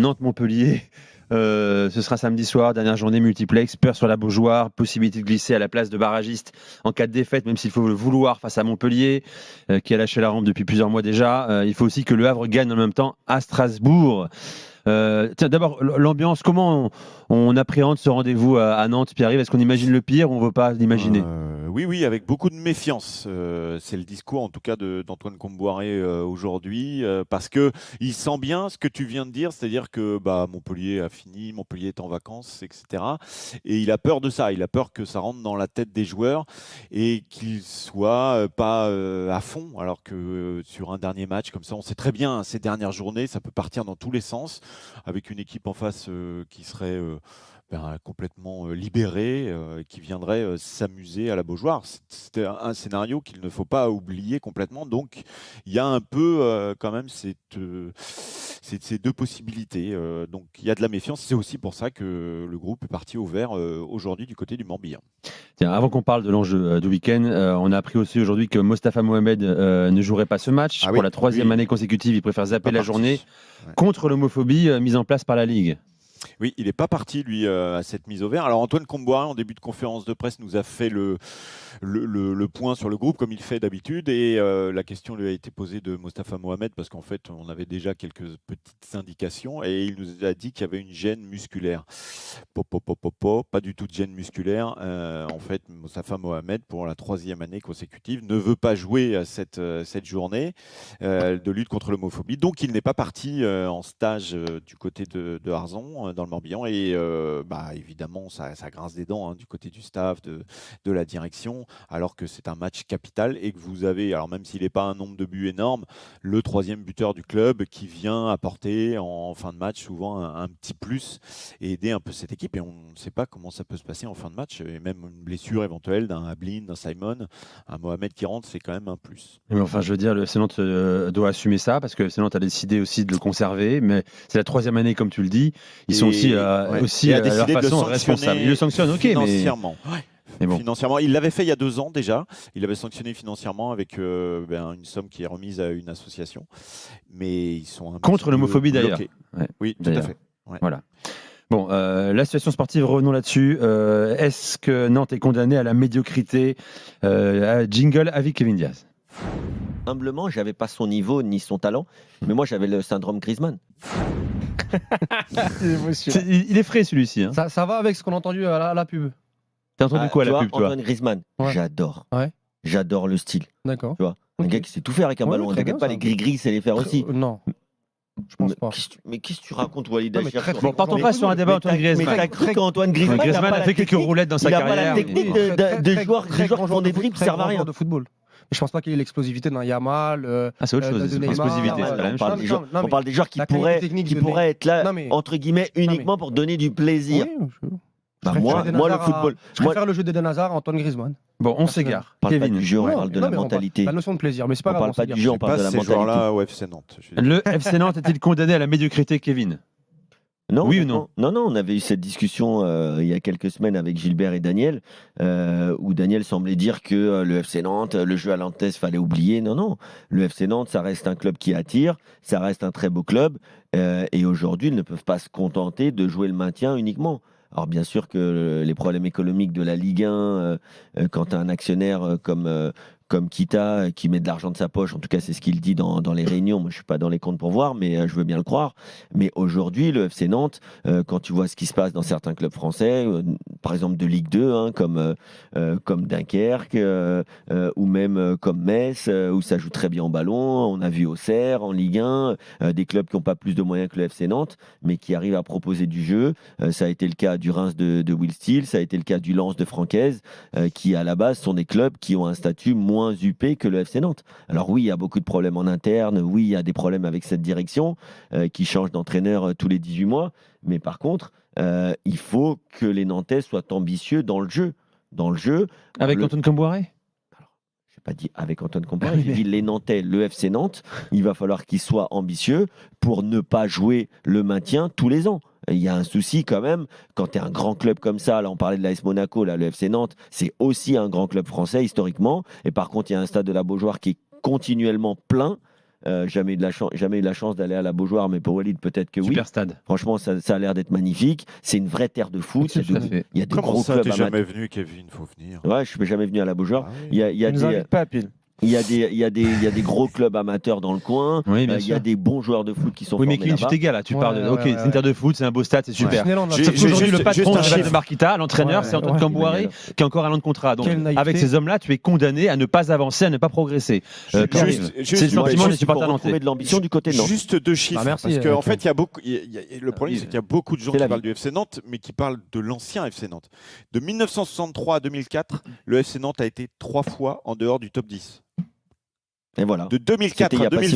Nantes-Montpellier. Ce sera samedi soir, dernière journée multiplex, peur sur la Beaujoire, possibilité de glisser à la place de barragiste en cas de défaite, même s'il faut le vouloir face à Montpellier, qui a lâché la rampe depuis plusieurs mois déjà. Il faut aussi que le Havre gagne en même temps à Strasbourg. Tiens, d'abord, l'ambiance, comment on appréhende ce rendez-vous à Nantes, Pierre-Yves? Est-ce qu'on imagine le pire ou on ne veut pas l'imaginer? Oui, avec beaucoup de méfiance. C'est le discours, en tout cas, d'Antoine Comboiré aujourd'hui, parce que il sent bien ce que tu viens de dire, c'est-à-dire que Montpellier a fini, Montpellier est en vacances, etc. Et il a peur de ça. Il a peur que ça rentre dans la tête des joueurs et qu'ils soient pas à fond, alors que sur un dernier match comme ça, on sait très bien, hein, ces dernières journées, ça peut partir dans tous les sens, avec une équipe en face qui serait complètement libéré, qui viendrait s'amuser à la Beaujoire. C'était un scénario qu'il ne faut pas oublier complètement. Donc, il y a un peu quand même ces deux possibilités. Donc, il y a de la méfiance. C'est aussi pour ça que le groupe est parti au vert aujourd'hui du côté du Morbihan. Tiens, avant qu'on parle de l'enjeu du week-end, on a appris aussi aujourd'hui que Mostafa Mohamed ne jouerait pas ce match. Ah Pour oui, la troisième lui, année consécutive, il préfère zapper pas la parti. journée Ouais. contre l'homophobie mise en place par la Ligue. Oui, il n'est pas parti, lui, à cette mise au vert. Alors, Antoine Comboiré, en début de conférence de presse, nous a fait le point sur le groupe, comme il fait d'habitude. Et la question lui a été posée de Mostafa Mohamed, parce qu'en fait, on avait déjà quelques petites indications. Et il nous a dit qu'il y avait une gêne musculaire. Pas du tout de gêne musculaire. En fait, Mostafa Mohamed, pour la troisième année consécutive, ne veut pas jouer à cette journée de lutte contre l'homophobie. Donc, il n'est pas parti en stage du côté de Arzon, dans le Morbihan. Et évidemment, ça grince des dents, hein, du côté du staff, de la direction, alors que c'est un match capital et que vous avez, alors même s'il n'est pas un nombre de buts énorme, le troisième buteur du club qui vient apporter en fin de match souvent un petit plus et aider un peu cette équipe. Et on ne sait pas comment ça peut se passer en fin de match. Et même une blessure éventuelle d'un Ablin, d'un Simon, un Mohamed qui rentre, c'est quand même un plus. Mais enfin, je veux dire, le FC Nantes doit assumer ça parce que le FC Nantes a décidé aussi de le conserver. Mais c'est la troisième année, comme tu le dis. Ils sont aussi à leur façon responsables. Ils le sanctionnent, ok, financièrement. Mais bon. Financièrement, il l'avait fait il y a 2 ans déjà. Il avait sanctionné financièrement avec une somme qui est remise à une association. Mais ils sont contre l'homophobie d'ailleurs. Ouais. Oui, tout à fait. Ouais. Voilà. Bon, la situation sportive, revenons là-dessus. Est-ce que Nantes est condamné à la médiocrité? Jingle avec Kevin Diaz. Humblement, j'avais pas son niveau ni son talent, mais moi j'avais le syndrome Griezmann. Il est frais celui-ci. Hein. Ça va avec ce qu'on a entendu à la pub. T'as entendu quoi à la pub, toi? Antoine Griezmann, ouais. J'adore. Ouais. J'adore le style. D'accord. Tu vois, un gars qui sait tout faire avec un ballon. On t'inquiète pas, les gris-gris, c'est les faire aussi. Non. Je pense pas. Mais qu'est-ce que tu racontes, Walid Achir? Bon, partons pas sur un débat Antoine Griezmann. Mais t'as cru qu'Antoine Griezmann a fait quelques roulettes dans sa carrière. Il n'a pas la technique de joueurs qui font des dribbles qui servent à rien. De football. Je pense pas qu'il ait l'explosivité d'un Yamal. C'est autre chose, c'est l'explosivité. On parle des joueurs qui pourraient être là, entre guillemets, uniquement pour donner du plaisir. Moi, le football. Je préfère le jeu d'Eden Hazard à Antoine Griezmann. Bon, on s'égare. On parle pas du jeu, on parle de la mentalité. La notion de plaisir, mais c'est pas grave. On parle pas du jeu, on parle de la mentalité. Là au FC Nantes. Le FC Nantes est-il condamné à la médiocrité, Kevin? Non, oui ou non? Non, on avait eu cette discussion il y a quelques semaines avec Gilbert et Daniel, où Daniel semblait dire que le FC Nantes, le jeu à Nantes, fallait oublier. Non, le FC Nantes, ça reste un club qui attire, ça reste un très beau club, et aujourd'hui, ils ne peuvent pas se contenter de jouer le maintien uniquement. Alors bien sûr que les problèmes économiques de la Ligue 1, quand tu as un actionnaire comme Kita qui met de l'argent de sa poche, en tout cas c'est ce qu'il dit dans les réunions, moi je suis pas dans les comptes pour voir, mais je veux bien le croire. Mais aujourd'hui, le FC Nantes, quand tu vois ce qui se passe dans certains clubs français, par exemple de Ligue 2, hein, comme Dunkerque, ou même comme Metz, où ça joue très bien au ballon, on a vu Auxerre en Ligue 1, des clubs qui n'ont pas plus de moyens que le FC Nantes, mais qui arrivent à proposer du jeu. Ça a été le cas du Reims de Will Steele, ça a été le cas du Lens de Francaise, qui à la base sont des clubs qui ont un statut moins huppé que le FC Nantes. Alors oui, il y a beaucoup de problèmes en interne, oui, il y a des problèmes avec cette direction qui change d'entraîneur tous les 18 mois, mais par contre, il faut que les Nantais soient ambitieux dans le jeu. Avec Antoine Comboiré? Je n'ai pas dit avec Antoine Comboiré, j'ai dit les Nantais, le FC Nantes, il va falloir qu'ils soient ambitieux pour ne pas jouer le maintien tous les ans. Il y a un souci quand même, quand tu es un grand club comme ça, là on parlait de l'AS Monaco, là, le FC Nantes, c'est aussi un grand club français historiquement, et par contre il y a un stade de la Beaujoire qui est continuellement plein, jamais eu la chance d'aller à la Beaujoire, mais pour Walid, peut-être que oui. Super stade. Franchement, ça a l'air d'être magnifique. C'est une vraie terre de foot. Tout à fait. Il y a des Comment gros ça, clubs t'es amateurs. jamais venu, Kevin? Faut venir. Ouais, je suis jamais venu à la Beaujoire. Ah oui. Il y a Tu nous invites pas à pile. il y a des gros clubs amateurs dans le coin. Oui, bien Il y a sûr. des bons joueurs de foot qui sont Oui, mais formés Kevin, tu là-bas. t'égales là. Tu Ouais, parles de. Ok, ouais, c'est une terre de foot, c'est un beau stade, c'est super. Disneyland, là, J'ai- Sauf qu'aujourd'hui, juste- le patron, juste un c'est Val de chiffre. Marquita, l'entraîneur, Ouais, c'est Antoine ouais. Camboiré, qui est encore à l'an de contrat. Donc, Quelle naïveté. avec ces hommes-là, tu es condamné à ne pas avancer, à ne pas progresser. Pierre, c'est le Moi, sentiment je des pense qu'il supporters faut nantais. retrouver de l'ambition du côté de Nantes. Juste 2 chiffres. Bah, merci, parce qu'en ok. fait, le problème, c'est qu'il y a beaucoup de gens C'est qui la parlent vie. du FC Nantes, mais qui parlent de l'ancien FC Nantes. De 1963 à 2004, le FC Nantes a été 3 fois en dehors du top 10. Et voilà. De 2004 C'était il y à a pas si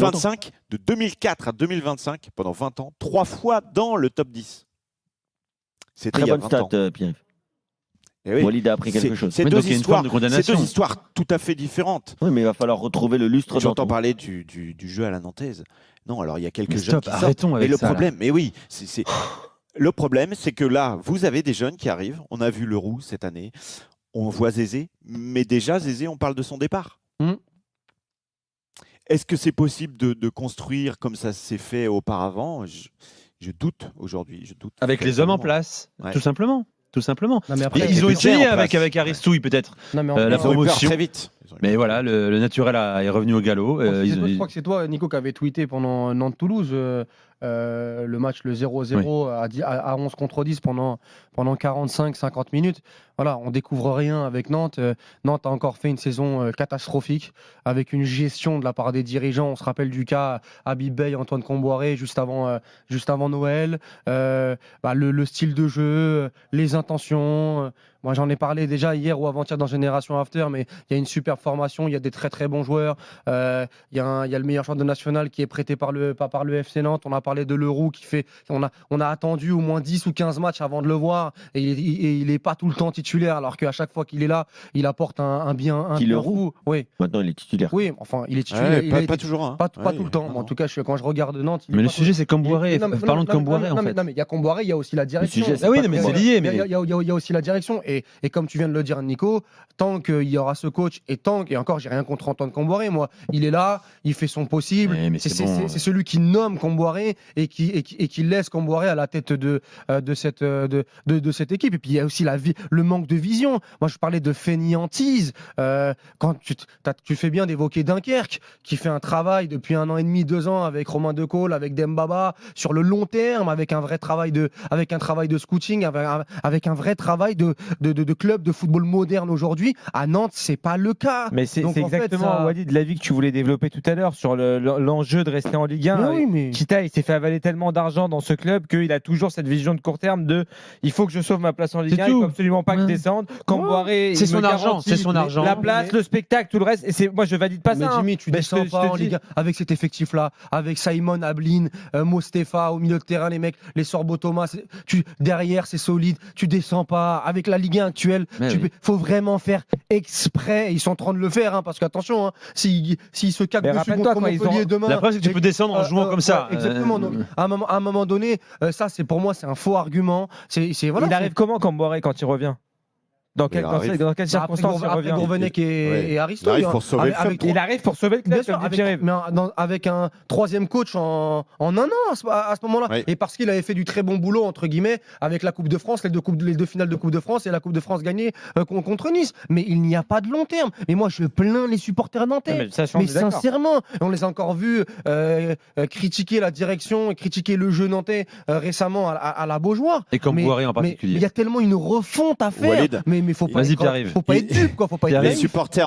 2025, pendant 20 ans, 3 fois dans le top 10. C'était Très il y a bonne 20 stat, ans. Pierre. Eh oui. Walid a appris quelque chose. C'est Oui, deux donc il y a une forme de histoires, c'est condamnation. deux histoires tout à fait différentes. Oui, mais il va falloir retrouver le lustre. J'entends d'antan. parler du jeu à la nantaise. Non, alors il y a quelques Mais jeunes stop, qui sortent. arrêtons Mais avec le ça. là. problème, mais oui, le problème, c'est que là, vous avez des jeunes qui arrivent. On a vu Leroux cette année. On voit Zézé, mais déjà Zézé, on parle de son départ. Est-ce que c'est possible de construire comme ça s'est fait auparavant? Je doute aujourd'hui. Je doute. Avec les hommes en vraiment. place, Ouais. tout simplement. Tout simplement. Non, mais après, Ils ont les budgets essayé en place. avec Aristouille, peut-être. non, mais la Ils ont eu peur promotion. très vite. Ils ont eu Mais peur. voilà, le naturel est revenu au galop. Je crois que c'est toi, Nico, qui avait tweeté pendant Nantes-Toulouse le match, le 0-0 à 11 contre 10 pendant 45-50 minutes. Voilà, on découvre rien avec Nantes. Nantes a encore fait une saison catastrophique avec une gestion de la part des dirigeants. On se rappelle du cas Habib Bey, Antoine Comboiré juste avant Noël. Le style de jeu, les intentions. Moi, j'en ai parlé déjà hier ou avant-hier dans Génération After, mais il y a une super formation, il y a des très très bons joueurs. Il y a le meilleur joueur de national qui est prêté par le FC Nantes. On a parlé de Leroux qui fait. On a attendu au moins 10 ou 15 matchs avant de le voir et il n'est pas tout le temps titulaire, alors qu'à chaque fois qu'il est là, il apporte un bien Leroux fou. Oui, Maintenant, il est titulaire. oui, enfin, il est titulaire. Ouais, il pas, a été- pas toujours. Hein. pas Ouais, tout le temps. non, Mais en non. tout cas, quand je regarde Nantes. il est Mais le pas- sujet, c'est Comboiré. Non, mais- Parlons de non, mais- Comboiré, non, en mais- fait. non, mais il y a Comboiré, il y a aussi la direction. sujet, Ah oui, non, mais c'est lié. Il y a aussi la direction. Et comme tu viens de le dire, Nico, tant qu'il y aura ce coach et encore, j'ai rien contre Antoine Comboiré, moi, il est là, il fait son possible. Ouais, mais c'est bon. C'est celui qui nomme Comboiré et qui laisse Comboiré à la tête de cette équipe. Et puis il y a aussi le manque de vision. Moi, je parlais de fainéantise. Quand tu fais bien d'évoquer Dunkerque, qui fait un travail depuis 1 an et demi, 2 ans avec Romain Decaule, avec Dembaba, sur le long terme, avec un travail de scouting, avec un vrai travail de club de football moderne aujourd'hui. À Nantes, c'est pas le cas. Mais c'est Donc, en fait, exactement, ça- Walid, l'avis que tu voulais développer tout à l'heure sur l'enjeu de rester en Ligue 1. Mais oui, mais- Kita, il s'est fait avaler tellement d'argent dans ce club qu'il a toujours cette vision de court terme de il faut que je sauve ma place en Ligue C'est 1, il faut tout. absolument pas que je Ouais. descende. Camboiré, C'est il me son argent, garantit c'est son argent. La place, le spectacle, tout le reste. Et moi, je valide pas Mais ça. hein. Jimmy, tu Mais descends je pas te en dis- Ligue 1 avec cet effectif-là, avec Simon, Ablin, Mostefa au milieu de terrain, les mecs, les Sorbo Thomas, derrière c'est solide, tu descends pas. Avec la Ligue 1 actuelle, Mais oui. faut vraiment faire exprès. Ils sont en train de le faire, hein, parce qu'attention, s'ils se cagent Mais dessus rappelle-toi, contre quand ils Montpellier ont- demain. La preuve, c'est que tu peux descendre en jouant comme ça. ouais, exactement. Donc, à un moment donné, ça, pour moi, c'est un faux argument. Voilà, il arrive comment Camboiré quand il revient dans quelles Il arrive. circonstances il après revient Gourvenec Ouais. et Aristo. Il arrive hein, pour sauver le club. Il arrive pour sauver le club, Bien sûr, comme dit Pierre-Yves. avec un troisième coach en 1 an à ce moment-là. Oui. Et parce qu'il avait fait du très bon boulot, entre guillemets, avec la Coupe de France, les deux finales de Coupe de France et la Coupe de France gagnée contre Nice. Mais il n'y a pas de long terme. Mais moi, je plains les supporters nantais. Mais ça, je Mais suis d'accord. sincèrement, on les a encore vus critiquer la direction, critiquer le jeu nantais récemment à la Beaujoire. Et Comboiré en Mais il particulier. y a tellement une refonte à faire. Walid. Mais faut pas Vas-y, être, Pierre-Yves. faut pas être dupe, quoi. Faut pas être Les naïf. supporters